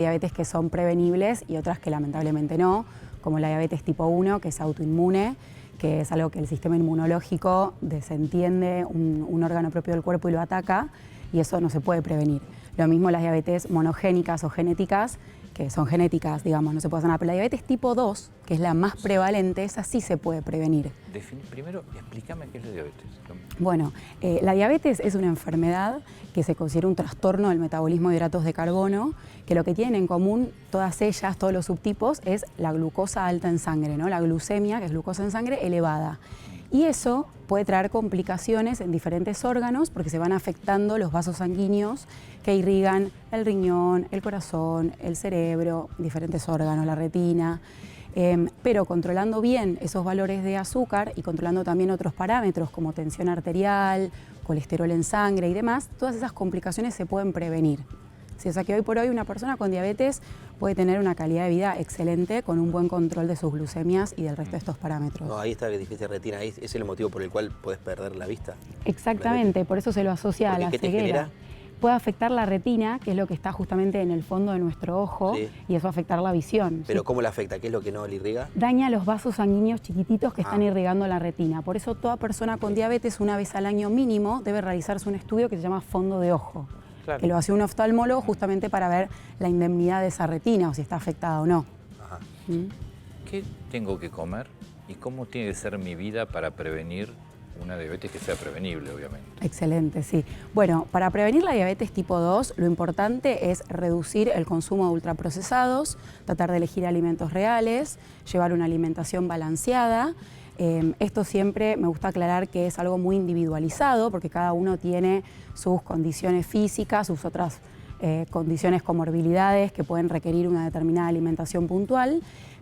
Diabetes que son prevenibles y otras que lamentablemente no, como la diabetes tipo 1, que es autoinmune, que es algo que el sistema inmunológico desentiende un órgano propio del cuerpo y lo ataca, y eso no se puede prevenir. Lo mismo las diabetes monogénicas o genéticas, que son genéticas, digamos, no se puede sanar. Pero la diabetes tipo 2, que es la más prevalente, esa sí se puede prevenir. Primero, explícame qué es la diabetes. Bueno, la diabetes es una enfermedad que se considera un trastorno del metabolismo de hidratos de carbono, que lo que tienen en común todas ellas, todos los subtipos, es la glucosa alta en sangre, ¿no? La glucemia, que es glucosa en sangre elevada. Y eso puede traer complicaciones en diferentes órganos porque se van afectando los vasos sanguíneos que irrigan el riñón, el corazón, el cerebro, diferentes órganos, la retina. Pero controlando bien esos valores de azúcar y controlando también otros parámetros como tensión arterial, colesterol en sangre y demás, todas esas complicaciones se pueden prevenir. Sí, o sea que hoy por hoy una persona con diabetes puede tener una calidad de vida excelente con un buen control de sus glucemias y del resto de estos parámetros. No, ahí está que dijiste retina, ahí es el motivo por el cual puedes perder la vista. Exactamente, por eso se lo asocia a la ceguera. ¿Qué te genera? Puede afectar la retina, que es lo que está justamente en el fondo de nuestro ojo, sí, y eso va a afectar la visión. ¿Pero ¿sí? cómo la afecta? ¿Qué es lo que no le irriga? Daña los vasos sanguíneos chiquititos que están irrigando la retina. Por eso toda persona con diabetes, una vez al año mínimo, debe realizarse un estudio que se llama fondo de ojo. Claro. Que lo hace un oftalmólogo justamente para ver la indemnidad de esa retina o si está afectada o no. Ajá. ¿Qué tengo que comer y cómo tiene que ser mi vida para prevenir una diabetes que sea prevenible, obviamente? Excelente, sí. Bueno, para prevenir la diabetes tipo 2, lo importante es reducir el consumo de ultraprocesados, tratar de elegir alimentos reales, llevar una alimentación balanceada. Esto siempre me gusta aclarar que es algo muy individualizado porque cada uno tiene sus condiciones físicas, sus otras condiciones, comorbilidades que pueden requerir una determinada alimentación puntual,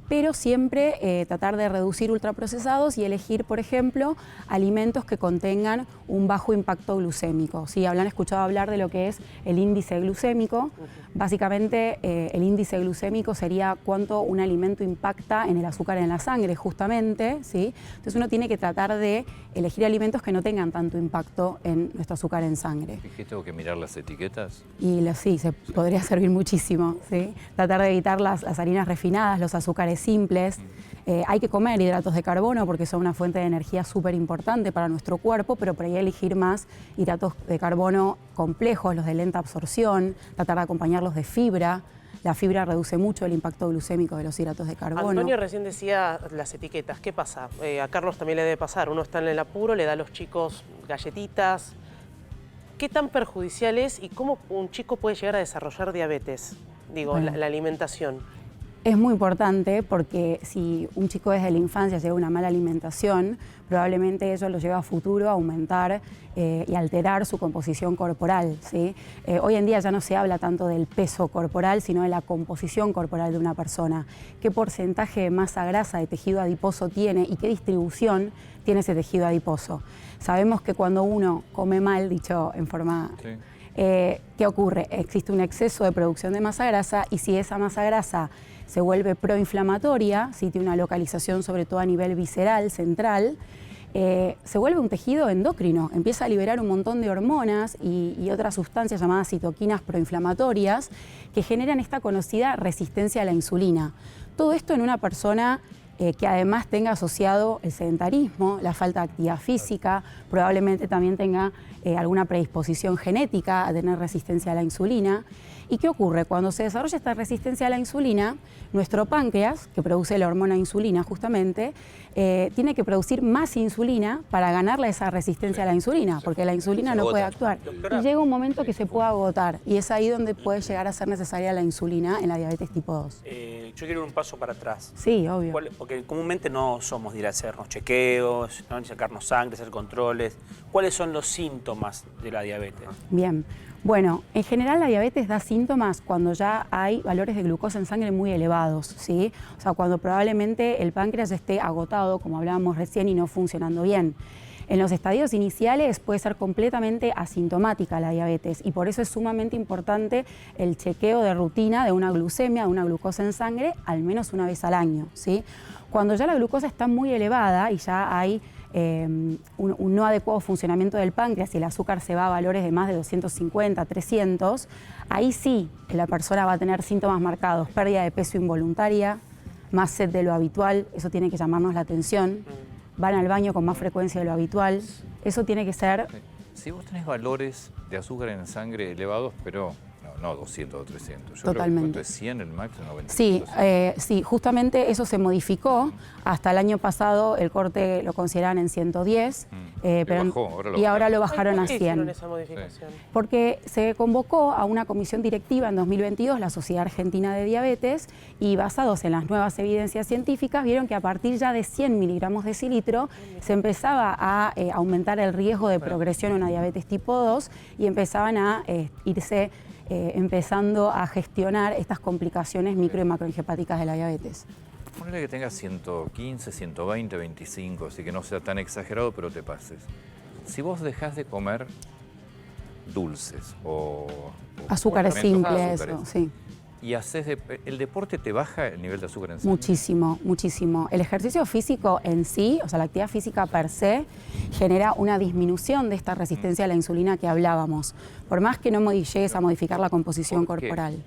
pero siempre tratar de reducir ultraprocesados y elegir, por ejemplo, alimentos que contengan un bajo impacto glucémico. ¿Sí? Habrán escuchado hablar de lo que es el índice glucémico. Básicamente, el índice glucémico sería cuánto un alimento impacta en el azúcar en la sangre, justamente. ¿Sí? Entonces uno tiene que tratar de elegir alimentos que no tengan tanto impacto en nuestro azúcar en sangre. ¿Y qué tengo que mirar las etiquetas? Y sí, se podría servir muchísimo. ¿Sí? Tratar de evitar las harinas refinadas, los azúcares simples. Hay que comer hidratos de carbono porque son una fuente de energía súper importante para nuestro cuerpo, pero por ahí elegir más hidratos de carbono complejos, los de lenta absorción, tratar de acompañarlos de fibra. La fibra reduce mucho el impacto glucémico de los hidratos de carbono. Antonio recién decía las etiquetas. ¿Qué pasa? A Carlos también le debe pasar. Uno está en el apuro, le da a los chicos galletitas. ¿Qué tan perjudicial es y cómo un chico puede llegar a desarrollar diabetes? Digo, bueno, la alimentación. Es muy importante porque si un chico desde la infancia lleva una mala alimentación, probablemente eso lo lleva a futuro a aumentar y alterar su composición corporal. ¿Sí? Hoy en día ya no se habla tanto del peso corporal, sino de la composición corporal de una persona. ¿Qué porcentaje de masa grasa de tejido adiposo tiene y qué distribución tiene ese tejido adiposo? Sabemos que cuando uno come mal, dicho en forma... Sí. ¿Qué ocurre? Existe un exceso de producción de masa grasa y si esa masa grasa se vuelve proinflamatoria, si tiene una localización sobre todo a nivel visceral, central, se vuelve un tejido endocrino, empieza a liberar un montón de hormonas y otras sustancias llamadas citoquinas proinflamatorias que generan esta conocida resistencia a la insulina. Todo esto en una persona que además tenga asociado el sedentarismo, la falta de actividad física, probablemente también tenga alguna predisposición genética a tener resistencia a la insulina. ¿Y qué ocurre? Cuando se desarrolla esta resistencia a la insulina, nuestro páncreas, que produce la hormona insulina justamente, tiene que producir más insulina para ganarle esa resistencia a la insulina, porque la insulina no puede actuar. Y llega un momento que se puede agotar, y es ahí donde puede llegar a ser necesaria la insulina en la diabetes tipo 2. Yo quiero ir un paso para atrás. Sí, obvio. Porque comúnmente no somos de ir a hacernos chequeos, ¿no? Sacarnos sangre, hacer controles. ¿Cuáles son los síntomas de la diabetes? Bien. Bueno, en general la diabetes da síntomas cuando ya hay valores de glucosa en sangre muy elevados, ¿sí? O sea, cuando probablemente el páncreas esté agotado, como hablábamos recién, y no funcionando bien. En los estadios iniciales puede ser completamente asintomática la diabetes y por eso es sumamente importante el chequeo de rutina de una glucemia, de una glucosa en sangre, al menos una vez al año, ¿sí? Cuando ya la glucosa está muy elevada y ya hay un no adecuado funcionamiento del páncreas y el azúcar se va a valores de más de 250, 300, ahí sí la persona va a tener síntomas marcados, pérdida de peso involuntaria, más sed de lo habitual, eso tiene que llamarnos la atención, van al baño con más frecuencia de lo habitual, eso tiene que ser... Si vos tenés valores de azúcar en sangre elevados, pero no 200 o 300, yo Totalmente. creo que es 100 el máximo, 90. Sí, sí, justamente eso se modificó. Hasta el año pasado el corte lo consideraban en 110, pero bajó, ahora lo bajaron ¿Por a qué hicieron 100. esa modificación? Porque se convocó a una comisión directiva en 2022, la Sociedad Argentina de Diabetes, y basados en las nuevas evidencias científicas, vieron que a partir ya de 100 miligramos de decilitro se empezaba a aumentar el riesgo de progresión a una diabetes tipo 2 y empezaban a irse empezando a gestionar estas complicaciones micro y macrohepáticas de la diabetes. Ponele que tengas 115, 120, 25, así que no sea tan exagerado, pero te pases. Si vos dejás de comer dulces o Azúcares alimentos simples, azúcares, sí. y el deporte te baja el nivel de azúcar en sangre. Muchísimo, muchísimo. El ejercicio físico en sí, o sea, la actividad física per se, genera una disminución de esta resistencia a la insulina que hablábamos, por más que no llegues a modificar la composición ¿Por qué? corporal.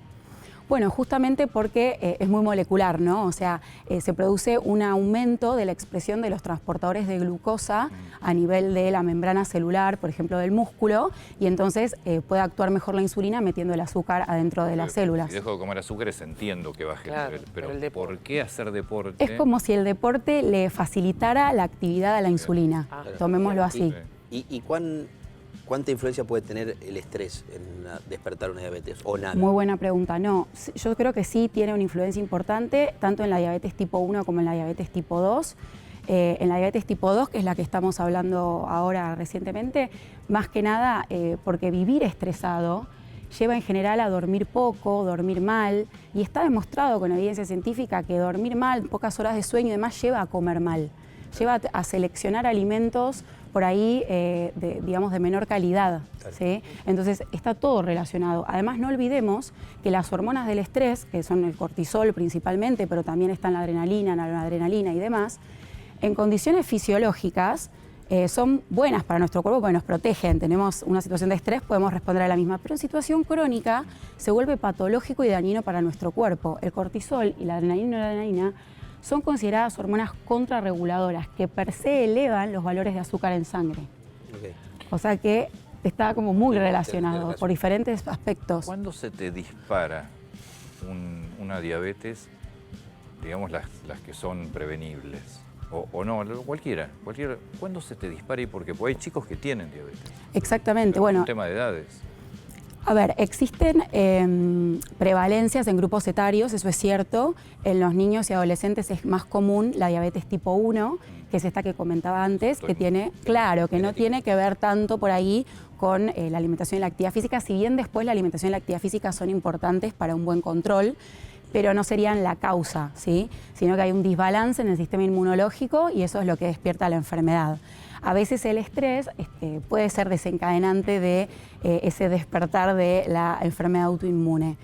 Bueno, justamente porque es muy molecular, ¿no? O sea, se produce un aumento de la expresión de los transportadores de glucosa a nivel de la membrana celular, por ejemplo, del músculo, y entonces puede actuar mejor la insulina metiendo el azúcar adentro de las células. Si dejo de comer azúcares entiendo que baje Claro, el nivel, pero pero el deporte. ¿por qué hacer deporte? Es como si el deporte le facilitara la actividad a la insulina, tomémoslo así. ¿Y cuánta influencia puede tener el estrés en despertar una diabetes o nada? Muy buena pregunta. No, yo creo que sí tiene una influencia importante, tanto en la diabetes tipo 1 como en la diabetes tipo 2. En la diabetes tipo 2, que es la que estamos hablando ahora recientemente, más que nada porque vivir estresado lleva en general a dormir poco, dormir mal, y está demostrado con evidencia científica que dormir mal, pocas horas de sueño y demás, lleva a comer mal, lleva a seleccionar alimentos por ahí, digamos, de menor calidad, ¿sí? Entonces está todo relacionado. Además, no olvidemos que las hormonas del estrés, que son el cortisol principalmente, pero también están la adrenalina, la noradrenalina y demás, en condiciones fisiológicas son buenas para nuestro cuerpo porque nos protegen. Tenemos una situación de estrés, podemos responder a la misma, pero en situación crónica se vuelve patológico y dañino para nuestro cuerpo. El cortisol y la adrenalina y noradrenalina son consideradas hormonas contrarreguladoras que per se elevan los valores de azúcar en sangre. Okay. O sea que está como muy relacionado relación. por diferentes aspectos. ¿Cuándo se te dispara una diabetes, digamos las que son prevenibles? O no, cualquiera. ¿Cuándo se te dispara y por qué? Porque hay chicos que tienen diabetes. Exactamente, Pero bueno. es un tema de edades. A ver, existen prevalencias en grupos etarios, eso es cierto. En los niños y adolescentes es más común la diabetes tipo 1, que es esta que comentaba antes, que tiene, claro, que no tiene que ver tanto por ahí con la alimentación y la actividad física, si bien después la alimentación y la actividad física son importantes para un buen control, pero no serían la causa, ¿sí? Sino que hay un desbalance en el sistema inmunológico y eso es lo que despierta la enfermedad. A veces el estrés puede ser desencadenante de ese despertar de la enfermedad autoinmune.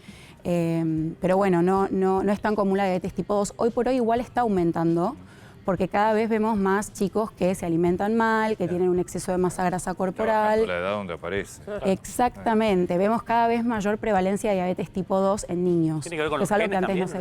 Pero bueno, no es tan común la diabetes tipo 2. Hoy por hoy igual está aumentando, porque cada vez vemos más chicos que se alimentan mal, que tienen un exceso de masa grasa corporal. La edad donde aparece. Exactamente, vemos cada vez mayor prevalencia de diabetes tipo 2 en niños. Tiene que ver con es los algo que genes antes no también, se